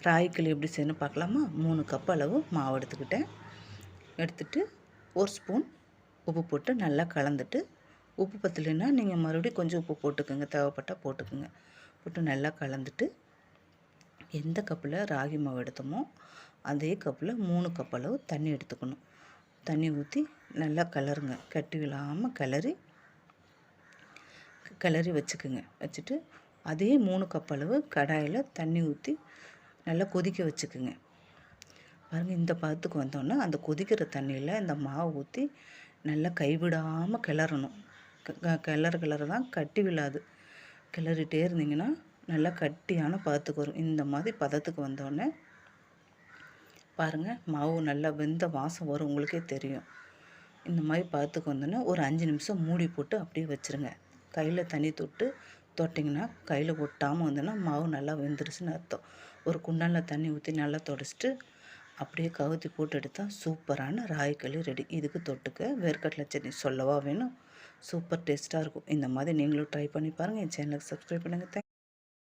ராகி களி எப்படி செய்யணும் பார்க்கலாமா? 3 கப் அளவு மாவு எடுத்துட்டு 1 ஸ்பூன் உப்பு போட்டு நல்லா கலந்துட்டு, உப்பு பத்தலைன்னா நீங்கள் மறுபடியும் கொஞ்சம் உப்பு போட்டுக்கோங்க, தேவைப்பட்டால் போட்டுக்கோங்க. போட்டு நல்லா கலந்துட்டு, எந்த கப்பில் ராகி மாவு எடுத்தோமோ அதே கப்பில் 3 கப் அளவு தண்ணி எடுத்துக்கணும். தண்ணி ஊற்றி நல்லா கிளறுங்க, கட்டி விழாமல் கிளறி வச்சுக்குங்க. வச்சுட்டு அதே 3 கப் அளவு கடாயில் தண்ணி ஊற்றி நல்லா கொதிக்க வச்சுக்குங்க. பாருங்கள், இந்த பதத்துக்கு வந்தோன்னா அந்த கொதிக்கிற தண்ணியில் இந்த மாவு ஊற்றி நல்லா கைவிடாமல் கிளறணும். கிளற தான் கட்டி விழாது. கிளறிட்டே இருந்தீங்கன்னா நல்லா கட்டியான பதத்துக்கு வரும். இந்த மாதிரி பதத்துக்கு வந்தோடனே பாருங்கள், மாவு நல்லா வெந்த வாசம் வரும், உங்களுக்கே தெரியும். இந்த மாதிரி பதத்துக்கு வந்தோன்னே ஒரு 5 நிமிஷம் மூடி போட்டு அப்படியே வச்சுருங்க. கையில் தண்ணி தொட்டிங்கன்னா கையில் ஒட்டாமல் வந்தோன்னா மாவு நல்லா வெந்துருச்சுன்னு அர்த்தம். ஒரு குண்டானில் தண்ணி ஊற்றி நல்லா தொடச்சிட்டு அப்படியே கவுத்தி போட்டு எடுத்தால் சூப்பரான ராகி களி ரெடி. இதுக்கு தொட்டுக்க வேர்க்கடலை சட்னி சொல்லவா வேணும்? சூப்பர் டேஸ்ட்டாக இருக்கும். இந்த மாதிரி நீங்களும் ட்ரை பண்ணி பாருங்கள். என் சேனலுக்கு சப்ஸ்கிரைப் பண்ணுங்கள்.